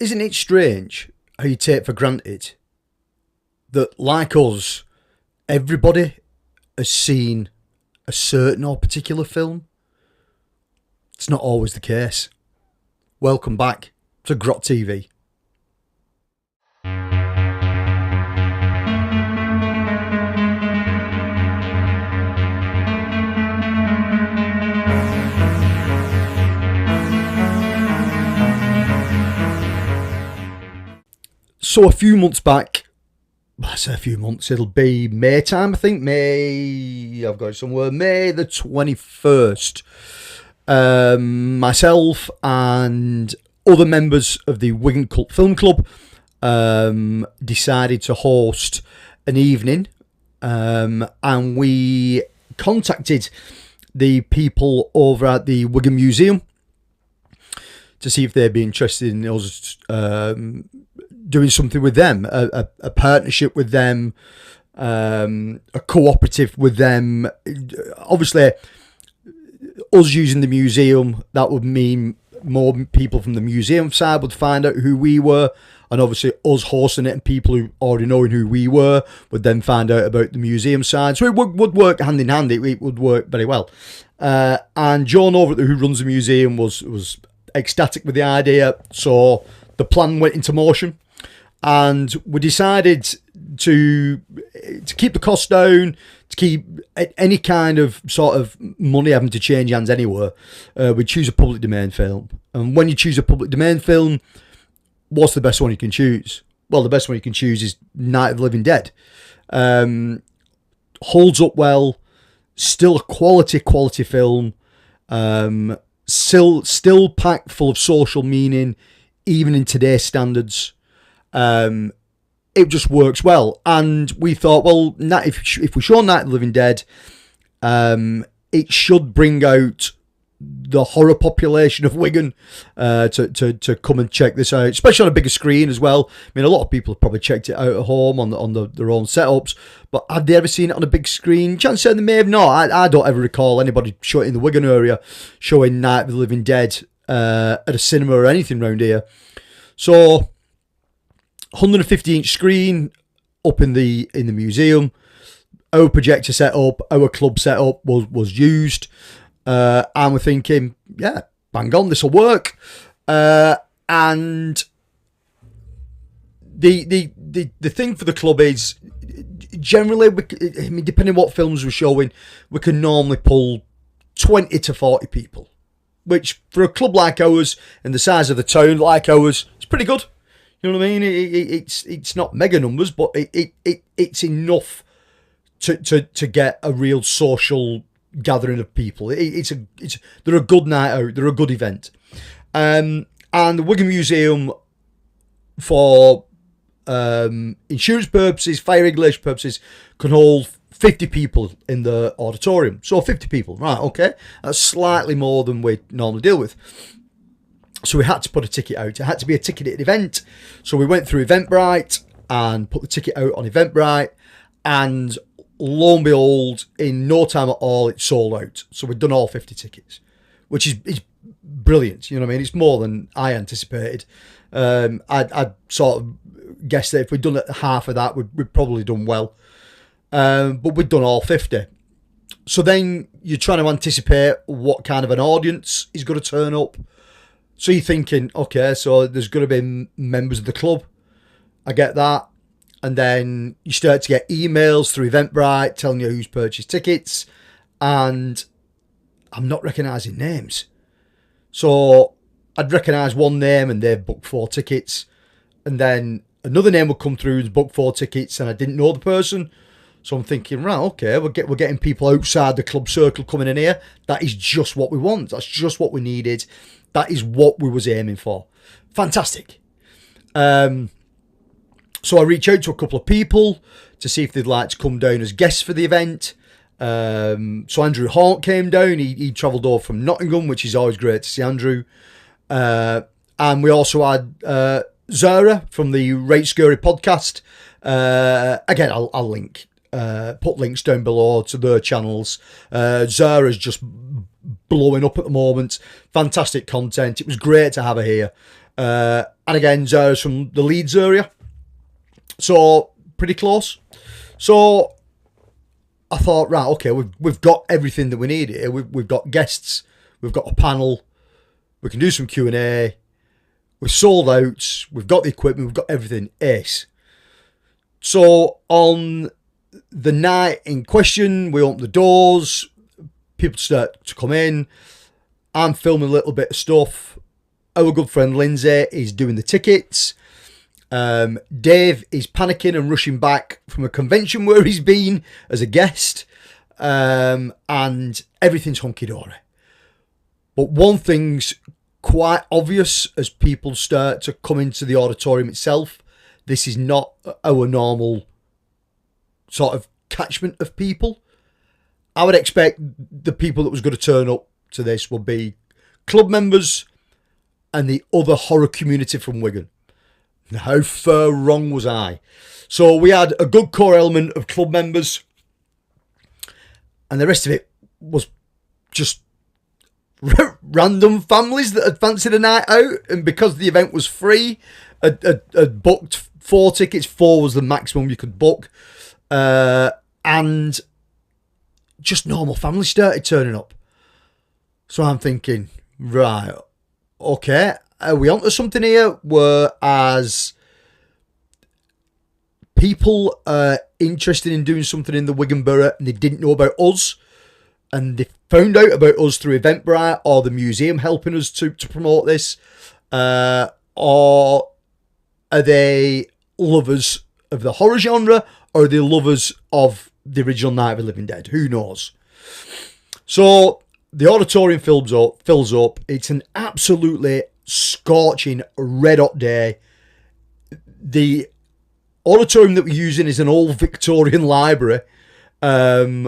isn't it strange how you take for granted that, like us, everybody has seen a certain or particular film? It's not always the case. Welcome back to Grot TV. So a few months back, I say a few months, it'll be May time, I think. I've got it somewhere, May the 21st. Myself and other members of the Wigan Cult Film Club decided to host an evening, and we contacted the people over at the Wigan Museum to see if they'd be interested in us doing something with them, a partnership with them, a cooperative with them. Obviously, us using the museum, that would mean more people from the museum side would find out who we were, and obviously us hosting it and people who already knowing who we were would then find out about the museum side. So it would work hand in hand. It would work very well. And John over who runs the museum was ecstatic with the idea, so the plan went into motion, and we decided to keep the cost down, to keep any kind of sort of money having to change hands anywhere. We choose a public domain film, and when you choose a public domain film, what's the best one you can choose? Well, the best one you can choose is Night of the Living Dead. Holds up well, still a quality film, still packed full of social meaning, even in today's standards. It just works well, and we thought, well, if we show Night of the Living Dead, it should bring out the horror population of Wigan to come and check this out, especially on a bigger screen as well. I mean, a lot of people have probably checked it out at home on their own setups, but had they ever seen it on a big screen? Chances are they may have not. I don't ever recall anybody showing in the Wigan area showing Night of the Living Dead at a cinema or anything around here. So 150-inch screen up in the museum. Our projector setup, our club setup was used, and we're thinking, yeah, bang on, this will work. And the thing for the club is, generally, depending on what films we're showing, we can normally pull 20 to 40 people, which for a club like ours and the size of the town like ours, it's pretty good. You know what I mean? It's not mega numbers, but it's enough to get a real social gathering of people. They're a good night out. They're a good event. And the Wigan Museum, for insurance purposes, fire regulation purposes, can hold 50 people in the auditorium. So 50 people, right? Okay, that's slightly more than we normally deal with. So we had to put a ticket out. It had to be a ticketed event. So we went through Eventbrite and put the ticket out on Eventbrite. And lo and behold, in no time at all, it sold out. So we'd done all 50 tickets, which is brilliant. You know what I mean? It's more than I anticipated. I'd sort of guessed that if we'd done half of that, we'd probably done well. But we'd done all 50. So then you're trying to anticipate what kind of an audience is going to turn up. So you're thinking, okay, so there's going to be members of the club. I get that. And then you start to get emails through Eventbrite telling you who's purchased tickets. And I'm not recognising names. So I'd recognise one name and they've booked 4 tickets. And then another name would come through, booked 4 tickets, and I didn't know the person. So I'm thinking, right, okay, we're getting people outside the club circle coming in here. That is just what we want. That's just what we needed. That is what we was aiming for. Fantastic. So I reached out to a couple of people to see if they'd like to come down as guests for the event. So Andrew Hart came down. He travelled over from Nottingham, which is always great to see Andrew. And we also had Zara from the Rate Scurry podcast. Again, I'll link, put links down below to their channels. Zara's just blowing up at the moment. Fantastic content. It was great to have her here. And again, Zara's from the Leeds area. So, pretty close. So, I thought, right, okay, we've got everything that we need here. We've got guests. We've got a panel. We can do some Q&A. We're sold out. We've got the equipment. We've got everything. Ace. So, on the night in question, we open the doors. People start to come in. I'm filming a little bit of stuff. Our good friend Lindsay is doing the tickets. Dave is panicking and rushing back from a convention where he's been as a guest. And everything's hunky-dory. But one thing's quite obvious as people start to come into the auditorium itself. This is not our normal sort of catchment of people. I would expect the people that was going to turn up to this would be club members and the other horror community from Wigan. How far wrong was I? So we had a good core element of club members, and the rest of it was just random families that had fancied a night out, and because the event was free, had booked 4 tickets. 4 was the maximum you could book, and just normal families started turning up. So I'm thinking, right, okay, are we onto something here? Whereas people are interested in doing something in the Wigan Borough and they didn't know about us, and they found out about us through Eventbrite or the museum helping us to promote this, or are they lovers of the horror genre, or are they lovers of the original Night of the Living Dead? Who knows? So the auditorium fills up. It's an absolutely scorching red hot day. The auditorium that we're using is an old Victorian library,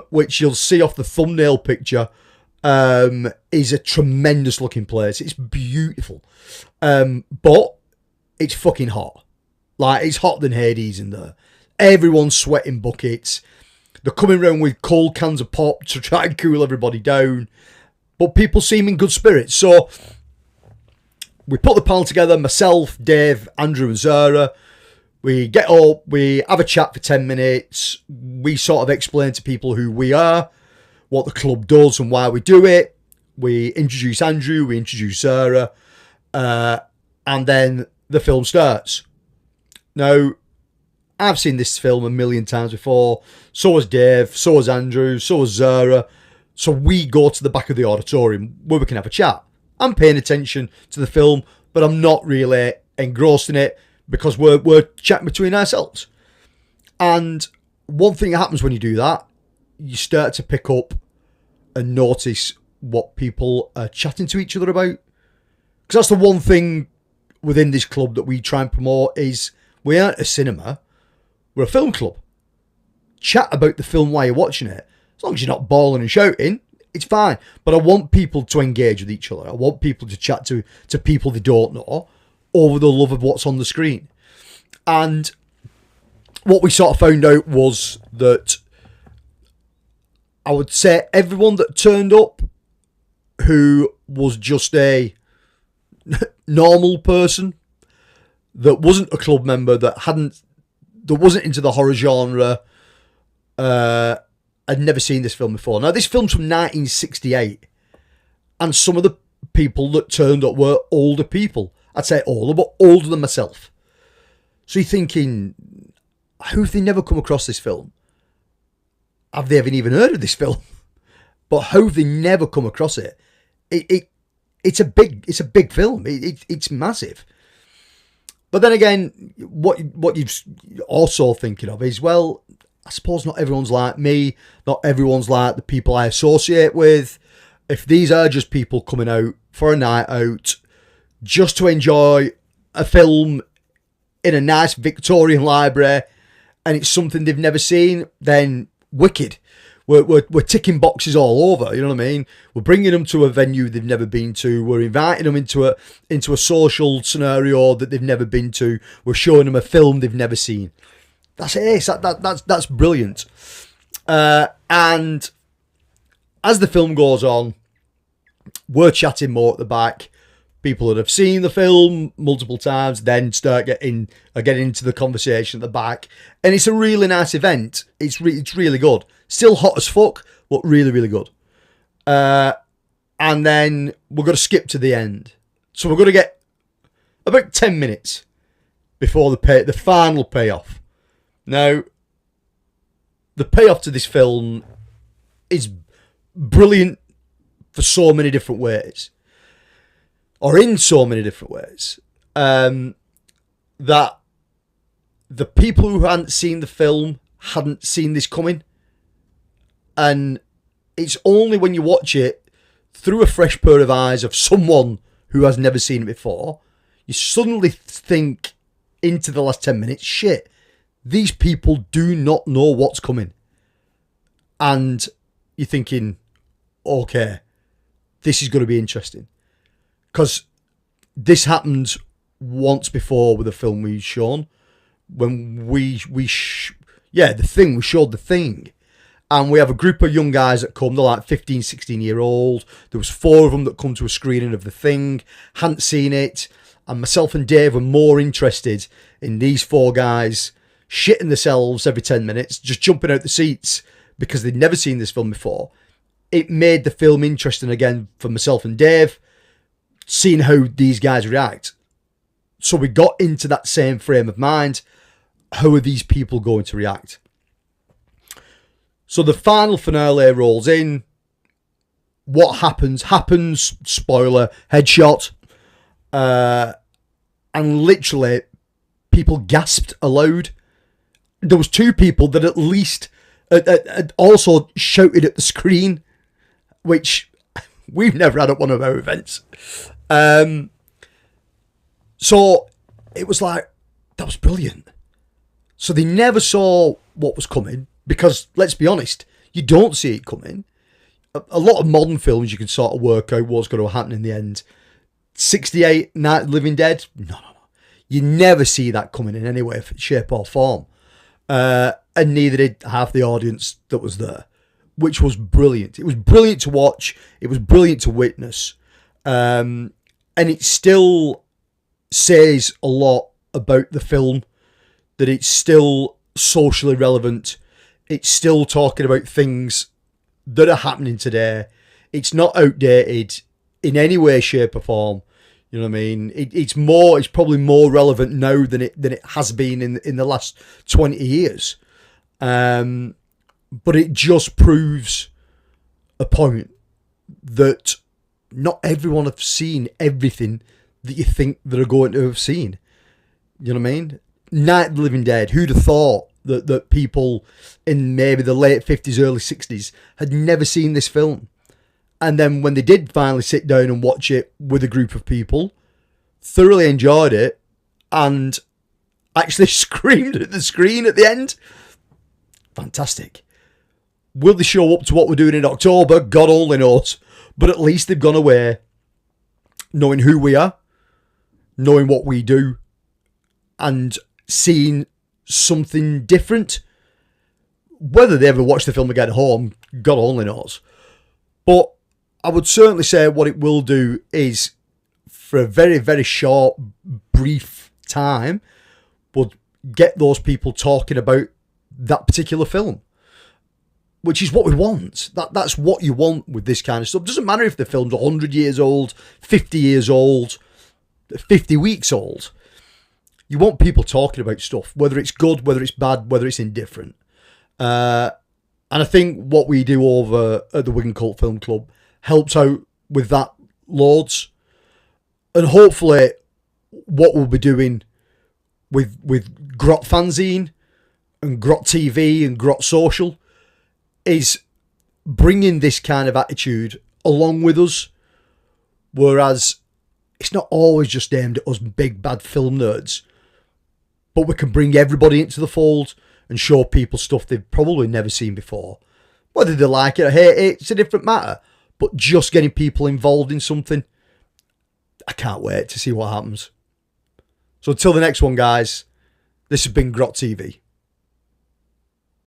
which you'll see off the thumbnail picture, is a tremendous looking place. It's beautiful, but it's fucking hot. Like, it's hotter than Hades in there. Everyone's sweating buckets. They're coming around with cold cans of pop to try and cool everybody down, but people seem in good spirits. So we put the panel together, myself, Dave, Andrew and Zara. We get up, we have a chat for 10 minutes. We sort of explain to people who we are, what the club does and why we do it. We introduce Andrew, we introduce Zara, and then the film starts. Now, I've seen this film a million times before. So has Dave, so has Andrew, so has Zara. So we go to the back of the auditorium where we can have a chat. I'm paying attention to the film, but I'm not really engrossed in it because we're chatting between ourselves. And one thing that happens when you do that, you start to pick up and notice what people are chatting to each other about. Because that's the one thing within this club that we try and promote is we aren't a cinema, we're a film club. Chat about the film while you're watching it. As long as you're not bawling and shouting, it's fine. But I want people to engage with each other. I want people to chat to people they don't know over the love of what's on the screen. And what we sort of found out was that I would say everyone that turned up who was just a normal person, that wasn't a club member, that wasn't into the horror genre, I'd never seen this film before. Now, this film's from 1968, and some of the people that turned up were older people. I'd say older, but older than myself. So you're thinking, how have they never come across this film? Have they even heard of this film? But how have they never come across it? It's a big film. It's massive. But then again, what you're also thinking of is, well, I suppose not everyone's like me. Not everyone's like the people I associate with. If these are just people coming out for a night out, just to enjoy a film in a nice Victorian library, and it's something they've never seen, then wicked. We're ticking boxes all over, you know what I mean? We're bringing them to a venue they've never been to. We're inviting them into a social scenario that they've never been to. We're showing them a film they've never seen. That's ace. That's brilliant. And as the film goes on, we're chatting more at the back. people that have seen the film multiple times then start getting into the conversation at the back, and it's a really nice event. It's really good. Still hot as fuck, but really, really good. And then we're going to skip to the end. So we're going to get about 10 minutes before the final payoff. Now, the payoff to this film is brilliant for so many different ways. Or in so many different ways. That the people who hadn't seen the film hadn't seen this coming. And it's only when you watch it through a fresh pair of eyes of someone who has never seen it before, you suddenly think into the last 10 minutes, shit, these people do not know what's coming. And you're thinking, okay, this is going to be interesting. Because this happened once before with a film we've shown. When we showed The Thing. And we have a group of young guys that come, they're like 15, 16 year old. There was 4 of them that come to a screening of The Thing, hadn't seen it. And myself and Dave were more interested in these 4 guys shitting themselves every 10 minutes, just jumping out the seats because they'd never seen this film before. It made the film interesting again for myself and Dave, seeing how these guys react. So we got into that same frame of mind. How are these people going to react? So the final finale rolls in. What happens, spoiler, headshot. And literally, people gasped aloud. There was 2 people that at least also shouted at the screen, which we've never had at one of our events. So it was like, that was brilliant. So they never saw what was coming. Because, let's be honest, you don't see it coming. A lot of modern films, you can sort of work out what's going to happen in the end. 68, Night of the Living Dead, no. You never see that coming in any way, shape or form. And neither did half the audience that was there, which was brilliant. It was brilliant to watch. It was brilliant to witness. And it still says a lot about the film, that it's still socially relevant. It's still talking about things that are happening today. It's not outdated in any way, shape or form. You know what I mean? It's probably more relevant now than it has been in the last 20 years. But it just proves a point that not everyone have seen everything that you think they're going to have seen. You know what I mean? Night of the Living Dead, who'd have thought that people in maybe the late 50s, early 60s had never seen this film. And then when they did finally sit down and watch it with a group of people, thoroughly enjoyed it and actually screamed at the screen at the end. Fantastic. Will they show up to what we're doing in October? God only knows. But at least they've gone away knowing who we are, knowing what we do, and seeing something different. Whether they ever watch the film again at home, God only knows. But I would certainly say what it will do is, for a very, very short, brief time, will get those people talking about that particular film, which is what we want. That's what you want with this kind of stuff. It doesn't matter if the film's 100 years old, 50 years old, 50 weeks old. You want people talking about stuff, whether it's good, whether it's bad, whether it's indifferent. And I think what we do over at the Wigan Cult Film Club helps out with that loads. And hopefully what we'll be doing with Grot Fanzine and Grot TV and Grot Social is bringing this kind of attitude along with us. Whereas it's not always just aimed at us big bad film nerds, but we can bring everybody into the fold and show people stuff they've probably never seen before. Whether they like it or hate it, it's a different matter. But just getting people involved in something, I can't wait to see what happens. So until the next one, guys, this has been Grot TV.